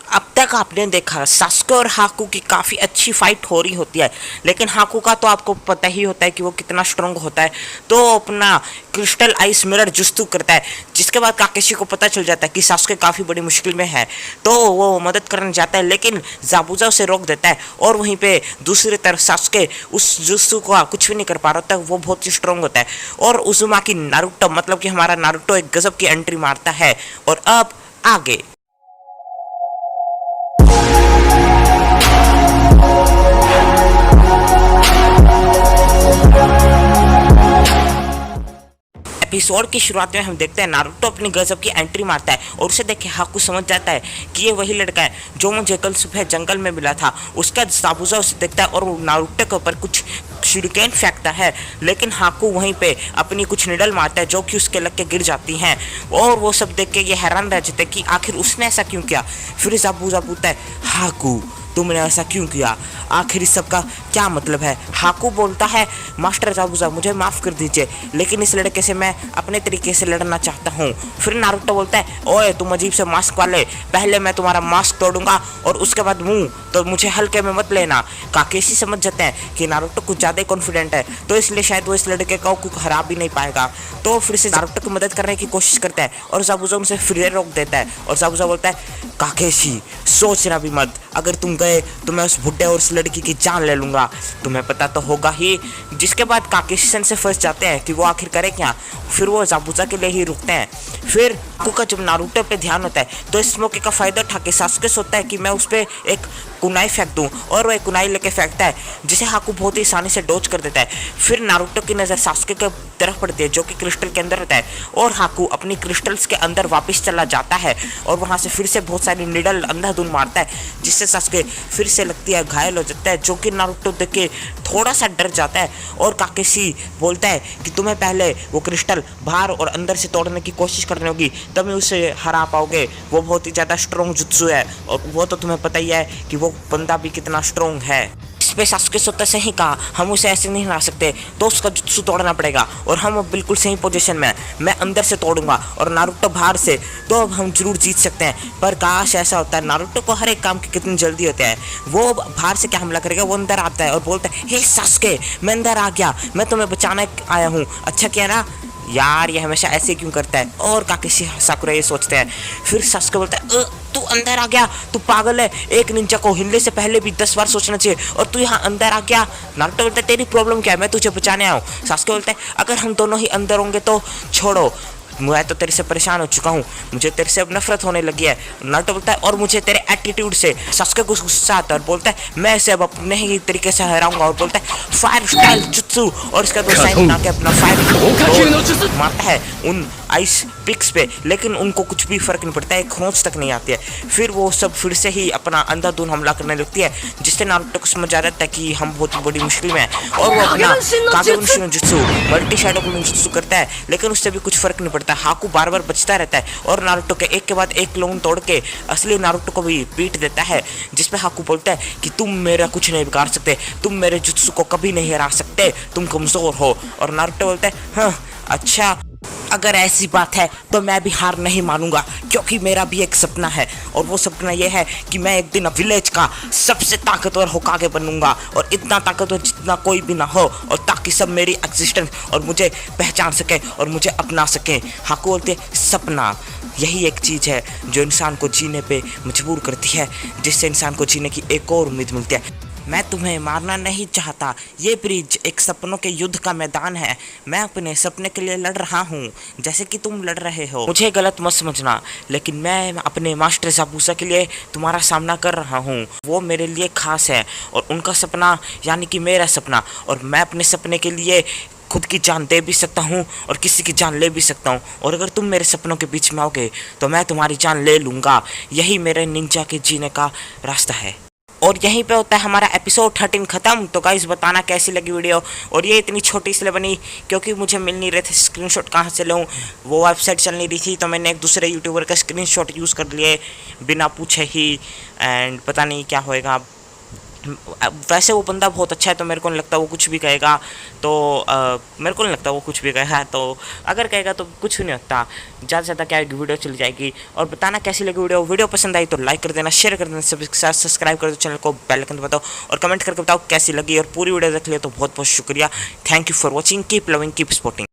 अब तक आपने देखा सास्के और हाकू की काफ़ी अच्छी फाइट हो रही होती है, लेकिन हाकू का तो आपको पता ही होता है कि वो कितना स्ट्रांग होता है। तो अपना क्रिस्टल आइस मिरर जुस्तु करता है, जिसके बाद काकेशी को पता चल जाता है कि सास्के काफ़ी बड़ी मुश्किल में है। तो वो मदद करने जाता है, लेकिन जाबुजा उसे रोक देता है। और वहीं पे दूसरी तरफ सास्के उस जुस्तु को कुछ भी नहीं कर पा रहा होता, वो बहुत ही स्ट्रांग होता है। और उजुमाकी नारुतो, मतलब कि हमारा नारुतो एक गजब की एंट्री मारता है। और अब आगे एपिसोड की शुरुआत में हम देखते हैं नारुतो अपनी गजब की एंट्री मारता है, और उसे देख के हाकू समझ जाता है कि ये वही लड़का है जो मुझे कल सुबह जंगल में मिला था। उसका जाबुजा उसे देखता है और वो नारुतो के ऊपर कुछ शूरिकेन फेंकता है, लेकिन हाकू वहीं पे अपनी कुछ निडल मारता है जो कि उसके लग के गिर जाती हैं। और वो सब देख के ये हैरान रह जाते हैं कि आखिर उसने ऐसा क्यों किया। फिर जाबुजा पूछता है, हाकू तुमने ऐसा क्यों किया, आखिर इस सब का क्या मतलब है। हाकू बोलता है, मास्टर जाबुजा मुझे माफ़ कर दीजिए, लेकिन इस लड़के से मैं अपने तरीके से लड़ना चाहता हूँ। फिर नारुतो बोलता है, ओए तुम अजीब से मास्क वाले, पहले मैं तुम्हारा मास्क तोड़ूंगा और उसके बाद मुंह, तो मुझे हल्के में मत लेना। काकेशी समझ जाते हैं कि नारुतो कुछ ज़्यादा कॉन्फिडेंट है, तो इसलिए शायद वो इस लड़के को हरा भी नहीं पाएगा। तो फिर से नारुतो की मदद करने की कोशिश करता है और जाबुजा उनसे फिर रोक देता है। और जाबुजा बोलता है, काकेशी सोचना भी मत, अगर तुम गए तो मैं उस बुड्ढे और उस लड़की की जान ले लूँगा, तुम्हें पता तो होगा ही। जिसके बाद काकेशी सन से फंस जाते हैं कि वो आखिर करे क्या। फिर वो जाबुजा के लिए ही रुकते हैं। फिर हाकू का जब नारुतो पे ध्यान होता है तो इस मौके का फ़ायदा उठा के सासुके सोचता है कि मैं उस पर एक कुनाई फेंक दूं, और वो एक कुनाई लेके फेंकता है, जिसे हाकू बहुत ही आसानी से डोज कर देता है। फिर नारुतो की नज़र सासुके के तरफ पड़ती है जो कि क्रिस्टल के अंदर होता है, और हाकू अपनी क्रिस्टल्स के अंदर वापस चला जाता है और वहाँ से फिर से बहुत सारी निडल अंधाधुन मारता है, जिससे सासुके फिर से लगती है घायल हो जाता है, जो कि नारुतो देख के थोड़ा सा डर जाता है। और काकेशी बोलता है कि तुम्हें पहले वो क्रिस्टल बाहर और अंदर से तोड़ने की कोशिश करनी होगी, तभी उसे हरा पाओगे। वो बहुत ही ज़्यादा स्ट्रॉन्ग जुत्सु है, और वो तो तुम्हें पता ही है कि वो बंदा भी कितना स्ट्रॉन्ग है। इस पे सासुके सोता से ही कहा, हम उसे ऐसे नहीं हरा सकते, तो उसका जुत्सु तोड़ना पड़ेगा, और हम अब बिल्कुल सही पोजीशन में हैं। मैं अंदर से तोड़ूंगा और नारुतो बाहर से, तो अब हम जरूर जीत सकते हैं। पर काश ऐसा होता है। नारुतो को हर एक काम की कितनी जल्दी होती है, वो बाहर से क्या हमला करेगा, वो अंदर आता है और बोलता है, हे सासुके मैं अंदर आ गया, मैं तुम्हें बचाने आया हूँ, अच्छा किया ना। यार ये हमेशा ऐसे क्यों करता है। और काकेशी साकुरा ये सोचते हैं। फिर सासुके बोलता है, तू अंदर आ गया, तू पागल है, एक निंजा को हिलने से पहले भी 10 बार सोचना चाहिए, और तू यहाँ अंदर आ गया। नारुतो बोलता है, तेरी प्रॉब्लम क्या है, मैं तुझे बचाने आया हूँ। सासुके बोलता है, अगर हम दोनों ही अंदर होंगे तो छोड़ो, मैं तो तेरे से परेशान हो चुका हूँ, मुझे तेरे से अब नफरत होने लगी है। नारुतो बोलता है, और मुझे तेरे एटीट्यूड से। सासुके को गुस्सा आता है और बोलता है, मैं इसे अब अपने ही तरीके से हराऊंगा, और बोलता है फायर स्टाइल जुत्सु, और इसका दो साइन बना के अपना फायर मारता है उन आइस पिक्स पे, लेकिन उनको कुछ भी फर्क नहीं पड़ता है, खरोंच तक नहीं आती है। फिर वो सब फिर से ही अपना अंधाधुन हमला करने लगती है, जिससे नारुतो को समझ आ जाता है कि हम बहुत बड़ी मुश्किल में हैं, और वो अपना कागेबुशी नो जुत्सु मल्टी शैडो नो जुत्सु करता है, लेकिन उससे भी कुछ फर्क नहीं पड़ता। हाकू बार बार बचता रहता है और नारुतो के एक के बाद एक लोन तोड़ के असली नारुतो को भी पीट देता है, जिसपे हाकू बोलता है कि तुम मेरा कुछ नहीं बिगाड़ सकते, तुम मेरे जुत्सु को कभी नहीं हरा सकते, तुम कमजोर हो। और नारुतो बोलता है, हाँ अच्छा, अगर ऐसी बात है तो मैं भी हार नहीं मानूंगा, क्योंकि मेरा भी एक सपना है, और वो सपना ये है कि मैं एक दिन विलेज का सबसे ताकतवर होकागे बनूंगा, और इतना ताकतवर जितना कोई भी ना हो, और ताकि सब मेरी एग्जिस्टेंस और मुझे पहचान सके और मुझे अपना सके। हाकू बोलते, सपना यही एक चीज़ है जो इंसान को जीने पे मजबूर करती है, जिससे इंसान को जीने की एक और उम्मीद मिलती है। मैं तुम्हें मारना नहीं चाहता, ये ब्रिज एक सपनों के युद्ध का मैदान है, मैं अपने सपने के लिए लड़ रहा हूँ जैसे कि तुम लड़ रहे हो, मुझे गलत मत समझना, लेकिन मैं अपने मास्टर जाबुसा के लिए तुम्हारा सामना कर रहा हूँ। वो मेरे लिए खास है, और उनका सपना यानी कि मेरा सपना, और मैं अपने सपने के लिए खुद की जान दे भी सकता हूँ और किसी की जान ले भी सकता हूँ, और अगर तुम मेरे सपनों के बीच में आओगे तो मैं तुम्हारी जान ले लूँगा। यही मेरे निंजा के जीने का रास्ता है। और यहीं पे होता है हमारा एपिसोड 13 ख़त्म। तो गाइस बताना कैसी लगी वीडियो, और ये इतनी छोटी इसलिए बनी क्योंकि मुझे मिल नहीं रहे थे स्क्रीनशॉट कहाँ से लूँ, वो वेबसाइट चल नहीं रही थी, तो मैंने एक दूसरे यूट्यूबर का स्क्रीनशॉट यूज़ कर लिए बिना पूछे ही, एंड पता नहीं क्या होएगा अब। वैसे वो बंदा बहुत अच्छा है, तो मेरे को नहीं लगता वो कुछ भी कहेगा। तो मेरे को नहीं लगता वो कुछ भी कहेगा, तो अगर कहेगा तो कुछ भी नहीं होता। ज़्यादा से ज़्यादा क्या है, वीडियो चली जाएगी। और बताना कैसी लगी वीडियो पसंद आई तो लाइक कर देना, शेयर कर देना, सब्सक्राइब कर दो चैनल को, बेल आइकन बताओ और कमेंट करके बताओ कैसी लगी। और पूरी वीडियो देख लिया तो बहुत बहुत शुक्रिया। Thank you for watching, keep loving, keep supporting.